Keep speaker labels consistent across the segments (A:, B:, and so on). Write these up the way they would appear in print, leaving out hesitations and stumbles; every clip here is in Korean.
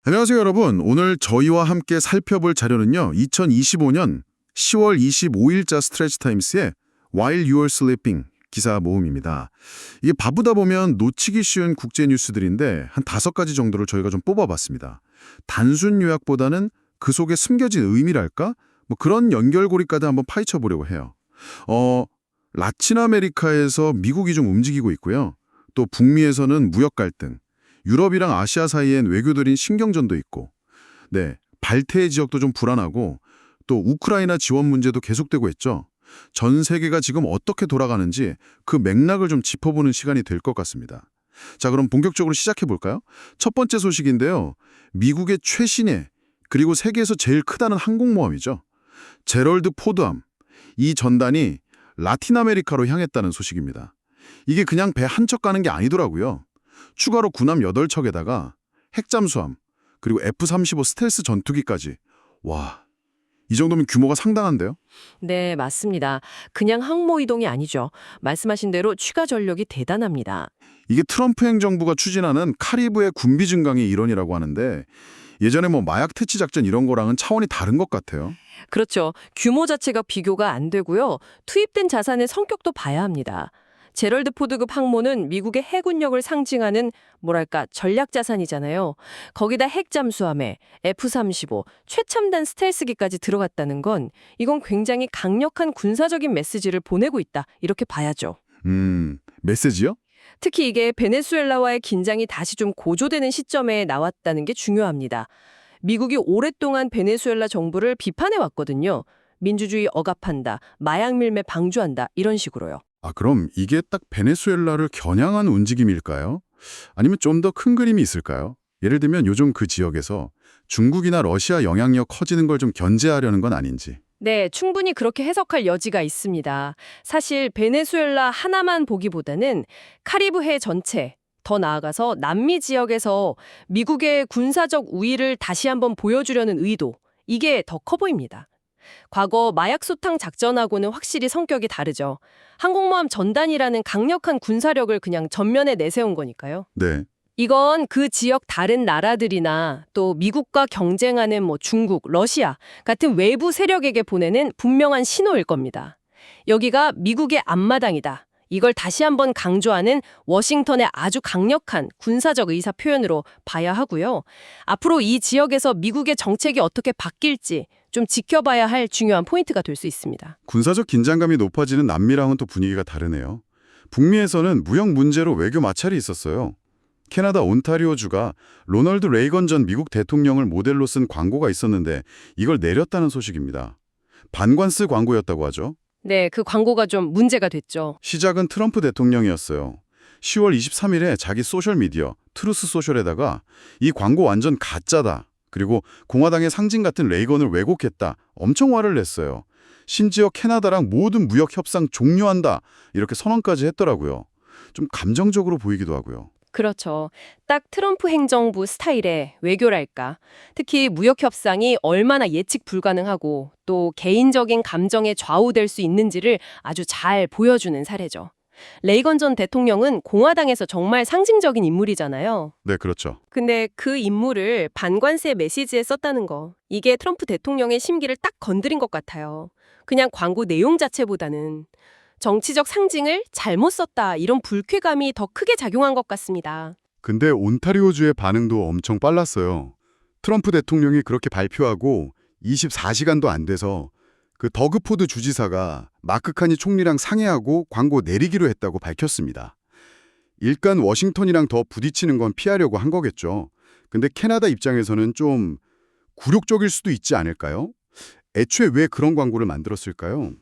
A: 안녕하세요, 여러분. 오늘 저희와 함께 살펴볼 자료는요. 2025년 10월 25일자 스트레치 타임스의 While You're Sleeping 기사 모음입니다. 이게 바쁘다 보면 놓치기 쉬운 국제 뉴스들인데 한 5가지 정도를 저희가 좀 뽑아봤습니다. 단순 요약보다는 그 속에 숨겨진 의미랄까? 뭐 그런 연결고리까지 한번 파헤쳐 보려고 해요. 라틴 아메리카에서 미국이 좀 움직이고 있고요. 또 북미에서는 무역 갈등, 유럽이랑 아시아 사이엔 외교들인 신경전도 있고, 네, 발트해 지역도 좀 불안하고, 또 우크라이나 지원 문제도 계속되고 있죠. 전 세계가 지금 어떻게 돌아가는지 그 맥락을 좀 짚어보는 시간이 될 것 같습니다. 자, 그럼 본격적으로 시작해 볼까요? 첫 번째 소식인데요. 미국의 최신의 그리고 세계에서 제일 크다는 항공모함이죠. 제럴드 포드함. 이 전단이 라틴 아메리카로 향했다는 소식입니다. 이게 그냥 배 한 척 가는 게 아니더라고요. 추가로 군함 8척에다가 핵잠수함, 그리고 F-35 스텔스 전투기까지. 와, 이 정도면 규모가 상당한데요?
B: 네, 맞습니다. 그냥 항모 이동이 아니죠. 말씀하신 대로 추가 전력이 대단합니다.
A: 이게 트럼프 행정부가 추진하는 카리브해 군비 증강의 일원이라고 하는데 예전에 뭐 마약 퇴치 작전 이런 거랑은 차원이 다른 것 같아요.
B: 그렇죠. 규모 자체가 비교가 안 되고요. 투입된 자산의 성격도 봐야 합니다. 제럴드 포드급 항모는 미국의 해군력을 상징하는 뭐랄까 전략 자산이잖아요. 거기다 핵 잠수함에 F-35 최첨단 스텔스기까지 들어갔다는 건 이건 굉장히 강력한 군사적인 메시지를 보내고 있다. 이렇게 봐야죠.
A: 메시지요?
B: 특히 이게 베네수엘라와의 긴장이 다시 좀 고조되는 시점에 나왔다는 게 중요합니다. 미국이 오랫동안 베네수엘라 정부를 비판해 왔거든요. 민주주의 억압한다, 마약 밀매 방조한다 이런 식으로요.
A: 아, 그럼 이게 딱 베네수엘라를 겨냥한 움직임일까요? 아니면 좀 더 큰 그림이 있을까요? 예를 들면 요즘 그 지역에서 중국이나 러시아 영향력 커지는 걸 좀 견제하려는 건 아닌지.
B: 네, 충분히 그렇게 해석할 여지가 있습니다. 사실 베네수엘라 하나만 보기보다는 카리브해 전체, 더 나아가서 남미 지역에서 미국의 군사적 우위를 다시 한번 보여주려는 의도, 이게 더 커 보입니다. 과거 마약 소탕 작전하고는 확실히 성격이 다르죠. 항공모함 전단이라는 강력한 군사력을 그냥 전면에 내세운 거니까요.
A: 네.
B: 이건 그 지역 다른 나라들이나 또 미국과 경쟁하는 중국, 러시아 같은 외부 세력에게 보내는 분명한 신호일 겁니다. 여기가 미국의 앞마당이다. 이걸 다시 한번 강조하는 워싱턴의 아주 강력한 군사적 의사 표현으로 봐야 하고요. 앞으로 이 지역에서 미국의 정책이 어떻게 바뀔지 좀 지켜봐야 할 중요한 포인트가 될 수 있습니다.
A: 군사적 긴장감이 높아지는 남미랑은 또 분위기가 다르네요. 북미에서는 무역 문제로 외교 마찰이 있었어요. 캐나다 온타리오주가 로널드 레이건 전 미국 대통령을 모델로 쓴 광고가 있었는데 이걸 내렸다는 소식입니다. 반관스 광고였다고 하죠.
B: 네, 그 광고가 좀 문제가 됐죠.
A: 시작은 트럼프 대통령이었어요. 10월 23일에 자기 소셜미디어 트루스 소셜에다가 이 광고 완전 가짜다. 그리고 공화당의 상징 같은 레이건을 왜곡했다. 엄청 화를 냈어요. 심지어 캐나다랑 모든 무역 협상 종료한다. 이렇게 선언까지 했더라고요. 좀 감정적으로 보이기도 하고요.
B: 그렇죠. 딱 트럼프 행정부 스타일의 외교랄까. 특히 무역 협상이 얼마나 예측 불가능하고 또 개인적인 감정에 좌우될 수 있는지를 아주 잘 보여주는 사례죠. 레이건 전 대통령은 공화당에서 정말 상징적인 인물이잖아요.
A: 네, 그렇죠.
B: 근데 그 인물을 반관세 메시지에 썼다는 거. 이게 트럼프 대통령의 심기를 딱 건드린 것 같아요. 그냥 광고 내용 자체보다는. 정치적 상징을 잘못 썼다 이런 불쾌감이 더 크게 작용한 것 같습니다.
A: 근데 온타리오주의 반응도 엄청 빨랐어요. 트럼프 대통령이 그렇게 발표하고 24시간도 안 돼서 그 더그포드 주지사가 마크 카니 총리랑 상의하고 광고 내리기로 했다고 밝혔습니다. 일단 워싱턴이랑 더 부딪히는 건 피하려고 한 거겠죠. 근데 캐나다 입장에서는 좀 굴욕적일 수도 있지 않을까요? 애초에 왜 그런 광고를 만들었을까요?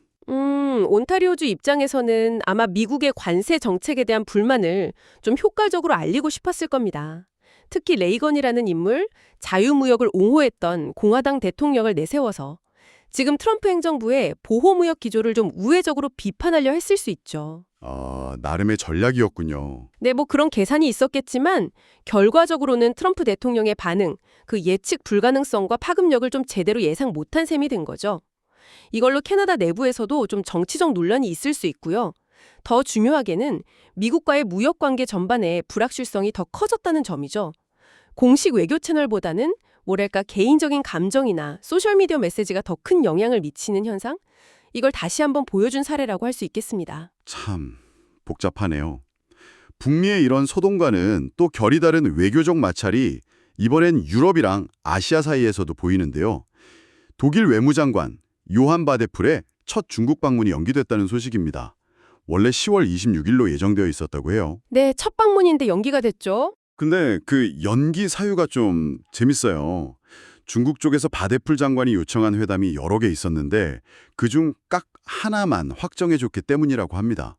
B: 온타리오주 입장에서는 아마 미국의 관세 정책에 대한 불만을 좀 효과적으로 알리고 싶었을 겁니다. 특히 레이건이라는 인물, 자유무역을 옹호했던 공화당 대통령을 내세워서 지금 트럼프 행정부의 보호무역 기조를 좀 우회적으로 비판하려 했을 수 있죠.
A: 나름의 전략이었군요.
B: 네, 그런 계산이 있었겠지만 결과적으로는 트럼프 대통령의 반응, 그 예측 불가능성과 파급력을 좀 제대로 예상 못한 셈이 된 거죠. 이걸로 캐나다 내부에서도 좀 정치적 논란이 있을 수 있고요. 더 중요하게는 미국과의 무역 관계 전반에 불확실성이 더 커졌다는 점이죠. 공식 외교 채널보다는 뭐랄까 개인적인 감정이나 소셜미디어 메시지가 더 큰 영향을 미치는 현상? 이걸 다시 한번 보여준 사례라고 할 수 있겠습니다.
C: 참 복잡하네요. 북미의 이런 소동과는 또 결이 다른 외교적 마찰이 이번엔 유럽이랑 아시아 사이에서도 보이는데요. 독일 외무장관 요한 바데풀의 첫 중국 방문이 연기됐다는 소식입니다. 원래 10월 26일로 예정되어 있었다고 해요.
B: 네, 첫 방문인데 연기가 됐죠.
C: 근데 그 연기 사유가 좀 재밌어요. 중국 쪽에서 바데풀 장관이 요청한 회담이 여러 개 있었는데 그중 딱 하나만 확정해줬기 때문이라고 합니다.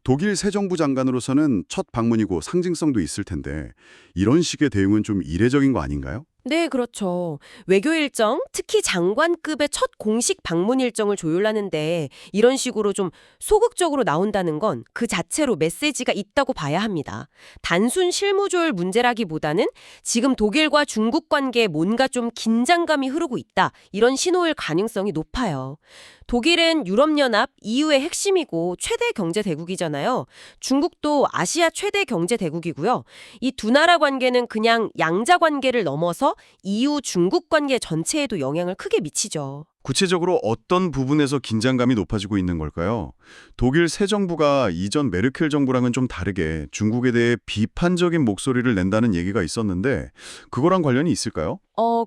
C: 독일 새 정부 장관으로서는 첫 방문이고 상징성도 있을 텐데 이런 식의 대응은 좀 이례적인 거 아닌가요?
B: 네, 그렇죠. 외교 일정, 특히 장관급의 첫 공식 방문 일정을 조율하는데 이런 식으로 좀 소극적으로 나온다는 건 그 자체로 메시지가 있다고 봐야 합니다. 단순 실무 조율 문제라기보다는 지금 독일과 중국 관계에 뭔가 좀 긴장감이 흐르고 있다. 이런 신호일 가능성이 높아요. 독일은 유럽연합 EU의 핵심이고 최대 경제 대국이잖아요. 중국도 아시아 최대 경제 대국이고요. 이 두 나라 관계는 그냥 양자 관계를 넘어서 EU 중국 관계 전체에도 영향을 크게 미치죠.
C: 구체적으로 어떤 부분에서 긴장감이 높아지고 있는 걸까요? 독일 새 정부가 이전 메르켈 정부랑은 좀 다르게 중국에 대해 비판적인 목소리를 낸다는 얘기가 있었는데 그거랑 관련이 있을까요?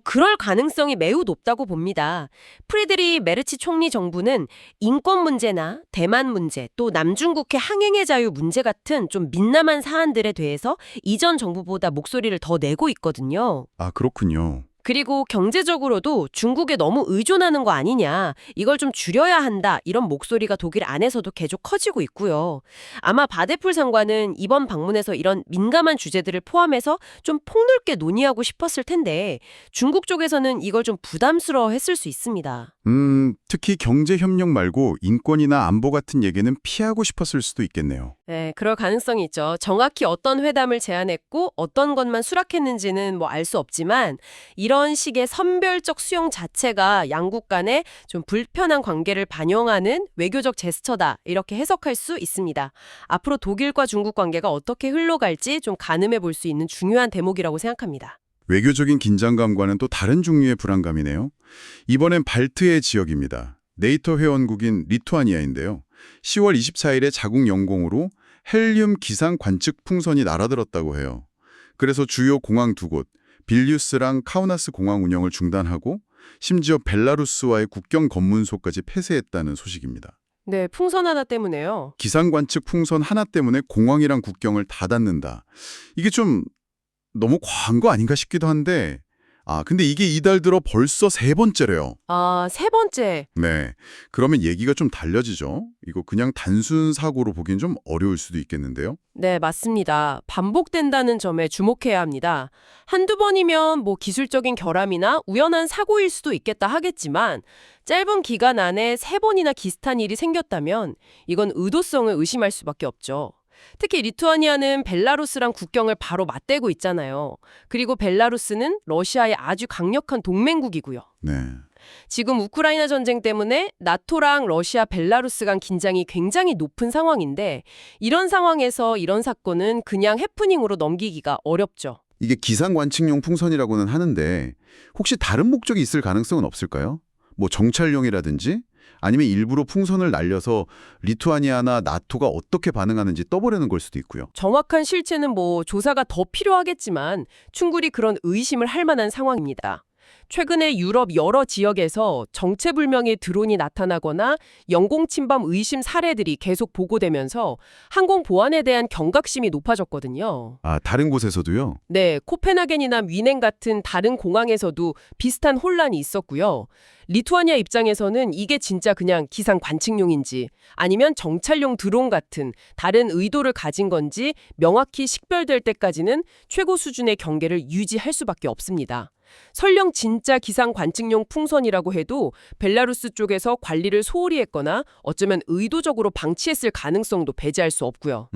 B: 그럴 가능성이 매우 높다고 봅니다. 프리드리 메르치 총리 정부는 인권 문제나 대만 문제, 또 남중국해 항행의 자유 문제 같은 좀 민감한 사안들에 대해서 이전 정부보다 목소리를 더 내고 있거든요.
C: 아, 그렇군요.
B: 그리고 경제적으로도 중국에 너무 의존하는 거 아니냐, 이걸 좀 줄여야 한다, 이런 목소리가 독일 안에서도 계속 커지고 있고요. 아마 바데풀 장관은 이번 방문에서 이런 민감한 주제들을 포함해서 좀 폭넓게 논의하고 싶었을 텐데 중국 쪽에서는 이걸 좀 부담스러워했을 수 있습니다.
C: 특히 경제협력 말고 인권이나 안보 같은 얘기는 피하고 싶었을 수도 있겠네요.
B: 네, 그럴 가능성이 있죠. 정확히 어떤 회담을 제안했고 어떤 것만 수락했는지는 뭐 알 수 없지만 이런 식의 선별적 수용 자체가 양국 간의 좀 불편한 관계를 반영하는 외교적 제스처다, 이렇게 해석할 수 있습니다. 앞으로 독일과 중국 관계가 어떻게 흘러갈지 좀 가늠해 볼 수 있는 중요한 대목이라고 생각합니다.
C: 외교적인 긴장감과는 또 다른 종류의 불안감이네요. 이번엔 발트해 지역입니다. 네이토 회원국인 리투아니아인데요. 10월 24일에 자국 영공으로 헬륨 기상 관측 풍선이 날아들었다고 해요. 그래서 주요 공항 두 곳, 빌뉴스랑 카우나스 공항 운영을 중단하고 심지어 벨라루스와의 국경 검문소까지 폐쇄했다는 소식입니다.
B: 네, 풍선 하나 때문에요.
C: 기상 관측 풍선 하나 때문에 공항이랑 국경을 닫았는다. 이게 좀 너무 과한 거 아닌가 싶기도 한데 근데 이게 이달 들어 벌써 세 번째래요.
B: 세 번째.
C: 네. 그러면 얘기가 좀 달라지죠. 이거 그냥 단순 사고로 보긴 좀 어려울 수도 있겠는데요.
B: 네, 맞습니다. 반복된다는 점에 주목해야 합니다. 한두 번이면 뭐 기술적인 결함이나 우연한 사고일 수도 있겠다 하겠지만 짧은 기간 안에 세 번이나 비슷한 일이 생겼다면 이건 의도성을 의심할 수밖에 없죠. 특히 리투아니아는 벨라루스랑 국경을 바로 맞대고 있잖아요. 그리고 벨라루스는 러시아의 아주 강력한 동맹국이고요.
C: 네.
B: 지금 우크라이나 전쟁 때문에 나토랑 러시아, 벨라루스 간 긴장이 굉장히 높은 상황인데 이런 상황에서 이런 사건은 그냥 해프닝으로 넘기기가 어렵죠.
A: 이게 기상 관측용 풍선이라고는 하는데 혹시 다른 목적이 있을 가능성은 없을까요? 뭐 정찰용이라든지 아니면 일부러 풍선을 날려서 리투아니아나 나토가 어떻게 반응하는지 떠보려는 걸 수도 있고요.
B: 정확한 실체는 뭐 조사가 더 필요하겠지만 충분히 그런 의심을 할 만한 상황입니다. 최근에 유럽 여러 지역에서 정체불명의 드론이 나타나거나 영공 침범 의심 사례들이 계속 보고되면서 항공 보안에 대한 경각심이 높아졌거든요.
A: 다른 곳에서도요?
B: 네, 코펜하겐이나 뮌헨 같은 다른 공항에서도 비슷한 혼란이 있었고요. 리투아니아 입장에서는 이게 진짜 그냥 기상 관측용인지 아니면 정찰용 드론 같은 다른 의도를 가진 건지 명확히 식별될 때까지는 최고 수준의 경계를 유지할 수밖에 없습니다. 설령 진짜 기상 관측용 풍선이라고 해도 벨라루스 쪽에서 관리를 소홀히 했거나 어쩌면 의도적으로 방치했을 가능성도 배제할 수 없고요.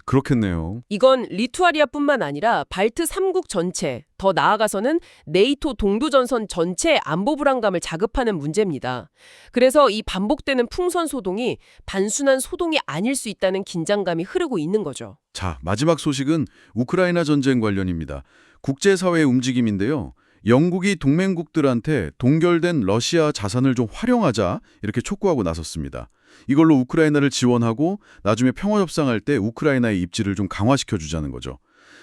A: 그렇겠네요.
B: 이건 리투아니아뿐만 아니라 발트 3국 전체, 더 나아가서는 네이토 동부전선 전체의 안보 불안감을 자극하는 문제입니다. 그래서 이 반복되는 풍선 소동이 단순한 소동이 아닐 수 있다는 긴장감이 흐르고 있는 거죠.
A: 자, 마지막 소식은 우크라이나 전쟁 관련입니다.
C: 국제사회의 움직임인데요. 영국이 동맹국들한테 동결된 러시아 자산을 좀 활용하자 이렇게 촉구하고 나섰습니다. 이걸로 우크라이나를 지원하고 나중에 평화협상할 때 우크라이나의 입지를 좀 강화시켜주자는 거죠.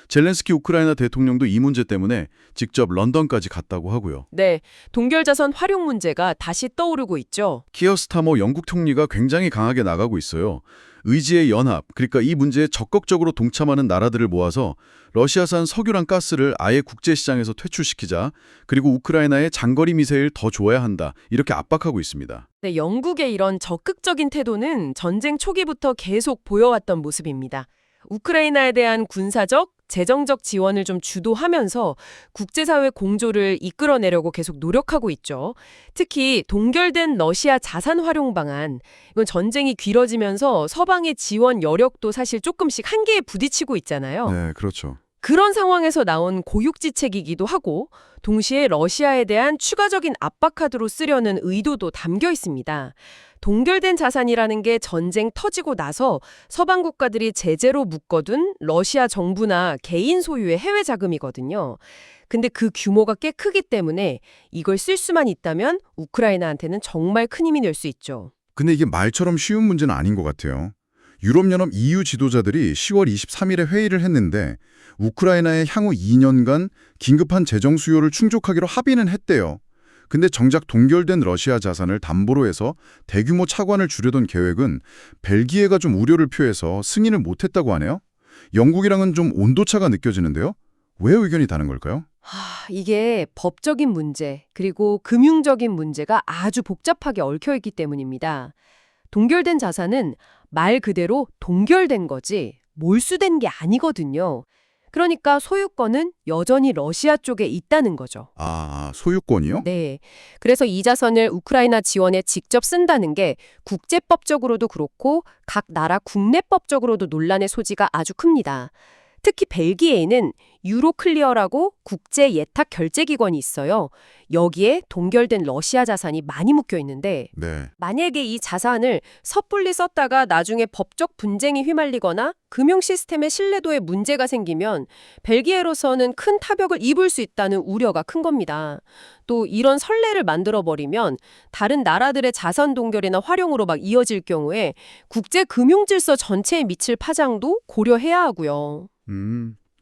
C: 젤렌스키 우크라이나 대통령도 이 문제 때문에 직접 런던까지 갔다고 하고요.
B: 네, 동결자산 활용 문제가 다시 떠오르고 있죠.
C: 키어 스타머 영국 총리가 굉장히 강하게 나가고 있어요. 의지의 연합, 그러니까 이 문제에 적극적으로 동참하는 나라들을 모아서 러시아산 석유랑 가스를 아예 국제시장에서 퇴출시키자, 그리고 우크라이나에 장거리 미사일 더 줘야 한다, 이렇게 압박하고 있습니다.
B: 네, 영국의 이런 적극적인 태도는 전쟁 초기부터 계속 보여왔던 모습입니다. 우크라이나에 대한 군사적, 재정적 지원을 좀 주도하면서 국제사회 공조를 이끌어내려고 계속 노력하고 있죠. 특히 동결된 러시아 자산 활용 방안, 이건 전쟁이 길어지면서 서방의 지원 여력도 사실 조금씩 한계에 부딪히고 있잖아요.
C: 네, 그렇죠.
B: 그런 상황에서 나온 고육지책이기도 하고 동시에 러시아에 대한 추가적인 압박카드로 쓰려는 의도도 담겨 있습니다. 동결된 자산이라는 게 전쟁 터지고 나서 서방 국가들이 제재로 묶어둔 러시아 정부나 개인 소유의 해외 자금이거든요. 근데 그 규모가 꽤 크기 때문에 이걸 쓸 수만 있다면 우크라이나한테는 정말 큰 힘이 될 수 있죠.
A: 근데 이게 말처럼 쉬운 문제는 아닌 것 같아요. 유럽연합 EU 지도자들이 10월 23일에 회의를 했는데 우크라이나의 향후 2년간 긴급한 재정 수요를 충족하기로 합의는 했대요. 근데 정작 동결된 러시아 자산을 담보로 해서 대규모 차관을 주려던 계획은 벨기에가 좀 우려를 표해서 승인을 못했다고 하네요. 영국이랑은 좀 온도차가 느껴지는데요. 왜 의견이 다른 걸까요?
B: 이게 법적인 문제, 그리고 금융적인 문제가 아주 복잡하게 얽혀있기 때문입니다. 동결된 자산은 말 그대로 동결된 거지 몰수된 게 아니거든요. 그러니까 소유권은 여전히 러시아 쪽에 있다는 거죠.
A: 아, 소유권이요?
B: 네. 그래서 이 자산을 우크라이나 지원에 직접 쓴다는 게 국제법적으로도 그렇고 각 나라 국내법적으로도 논란의 소지가 아주 큽니다. 특히 벨기에에는 유로클리어라고 국제 예탁 결제 기관이 있어요. 여기에 동결된 러시아 자산이 많이 묶여 있는데
A: 네.
B: 만약에 이 자산을 섣불리 썼다가 나중에 법적 분쟁이 휘말리거나 금융 시스템의 신뢰도에 문제가 생기면 벨기에로서는 큰 타격을 입을 수 있다는 우려가 큰 겁니다. 또 이런 선례를 만들어버리면 다른 나라들의 자산 동결이나 활용으로 막 이어질 경우에 국제 금융 질서 전체에 미칠 파장도 고려해야 하고요.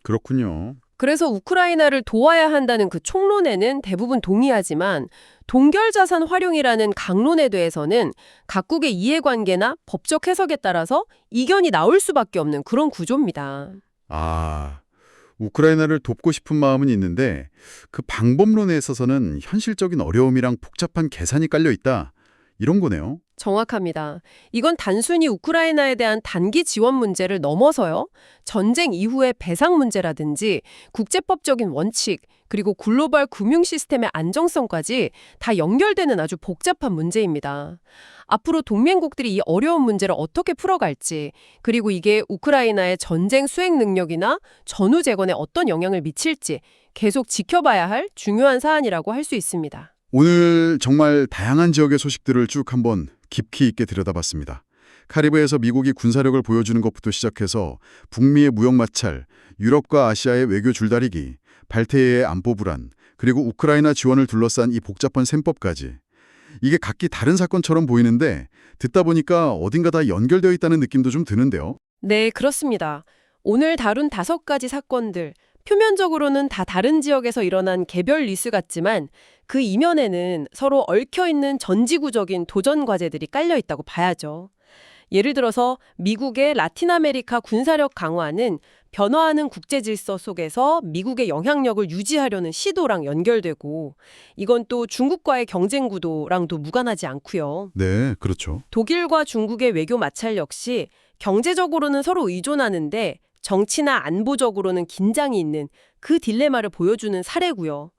A: 그렇군요.
B: 그래서 우크라이나를 도와야 한다는 그 총론에는 대부분 동의하지만 동결 자산 활용이라는 강론에 대해서는 각국의 이해관계나 법적 해석에 따라서 이견이 나올 수밖에 없는 그런 구조입니다.
A: 아, 우크라이나를 돕고 싶은 마음은 있는데 그 방법론에 있어서는 현실적인 어려움이랑 복잡한 계산이 깔려 있다. 이런 거네요.
B: 정확합니다. 이건 단순히 우크라이나에 대한 단기 지원 문제를 넘어서요. 전쟁 이후의 배상 문제라든지 국제법적인 원칙, 그리고 글로벌 금융 시스템의 안정성까지 다 연결되는 아주 복잡한 문제입니다. 앞으로 동맹국들이 이 어려운 문제를 어떻게 풀어갈지, 그리고 이게 우크라이나의 전쟁 수행 능력이나 전후 재건에 어떤 영향을 미칠지 계속 지켜봐야 할 중요한 사안이라고 할 수 있습니다.
A: 오늘 정말 다양한 지역의 소식들을 쭉 한번 깊이 있게 들여다봤습니다. 카리브해에서 미국이 군사력을 보여주는 것부터 시작해서 북미의 무역 마찰, 유럽과 아시아의 외교 줄다리기, 발트해의 안보 불안, 그리고 우크라이나 지원을 둘러싼 이 복잡한 셈법까지. 이게 각기 다른 사건처럼 보이는데 듣다 보니까 어딘가 다 연결되어 있다는 느낌도 좀 드는데요.
B: 네, 그렇습니다. 오늘 다룬 5가지 사건들, 표면적으로는 다 다른 지역에서 일어난 개별 뉴스 같지만 그 이면에는 서로 얽혀있는 전지구적인 도전 과제들이 깔려 있다고 봐야죠. 예를 들어서 미국의 라틴 아메리카 군사력 강화는 변화하는 국제 질서 속에서 미국의 영향력을 유지하려는 시도랑 연결되고 이건 또 중국과의 경쟁 구도랑도 무관하지 않고요.
A: 네, 그렇죠.
B: 독일과 중국의 외교 마찰 역시 경제적으로는 서로 의존하는데 정치나 안보적으로는 긴장이 있는 그 딜레마를 보여주는 사례고요.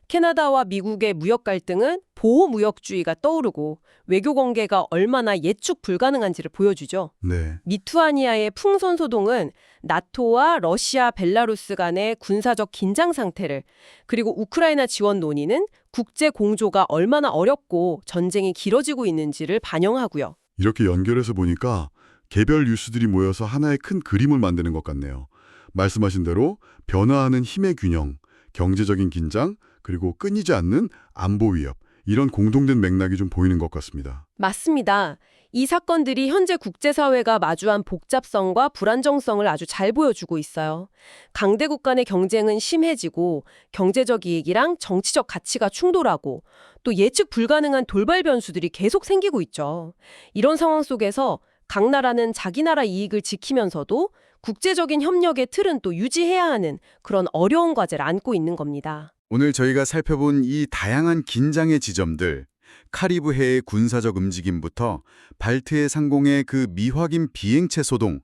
B: 캐나다와 미국의 무역 갈등은 보호무역주의가 떠오르고 외교 관계가 얼마나 예측 불가능한지를 보여주죠.
A: 네.
B: 리투아니아의 풍선 소동은 나토와 러시아, 벨라루스 간의 군사적 긴장 상태를, 그리고 우크라이나 지원 논의는 국제 공조가 얼마나 어렵고 전쟁이 길어지고 있는지를 반영하고요.
A: 이렇게 연결해서 보니까 개별 뉴스들이 모여서 하나의 큰 그림을 만드는 것 같네요. 말씀하신 대로 변화하는 힘의 균형,
C: 경제적인 긴장, 그리고 끊이지 않는 안보 위협, 이런 공동된 맥락이 좀 보이는 것 같습니다.
B: 맞습니다. 이 사건들이 현재 국제사회가 마주한 복잡성과 불안정성을 아주 잘 보여주고 있어요. 강대국 간의 경쟁은 심해지고 경제적 이익이랑 정치적 가치가 충돌하고 또 예측 불가능한 돌발 변수들이 계속 생기고 있죠. 이런 상황 속에서 각 나라는 자기 나라 이익을 지키면서도 국제적인 협력의 틀은 또 유지해야 하는 그런 어려운 과제를 안고 있는 겁니다.
C: 오늘 저희가 살펴본 이 다양한 긴장의 지점들, 카리브해의 군사적 움직임부터 발트해 상공의 그 미확인 비행체 소동,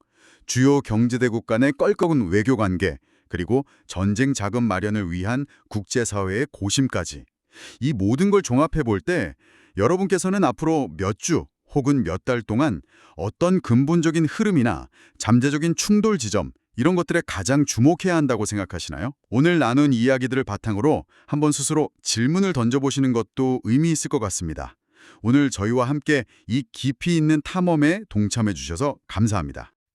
C: 주요 경제대국 간의 껄끄러운 외교 관계, 그리고 전쟁 자금 마련을 위한 국제사회의 고심까지, 이 모든 걸 종합해 볼 때 여러분께서는 앞으로 몇 주 혹은 몇 달 동안 어떤 근본적인 흐름이나 잠재적인 충돌 지점, 이런 것들에 가장 주목해야 한다고 생각하시나요? 오늘 나눈 이야기들을 바탕으로 한번 스스로 질문을 던져보시는 것도 의미 있을 것 같습니다. 오늘 저희와 함께 이 깊이 있는 탐험에 동참해 주셔서 감사합니다.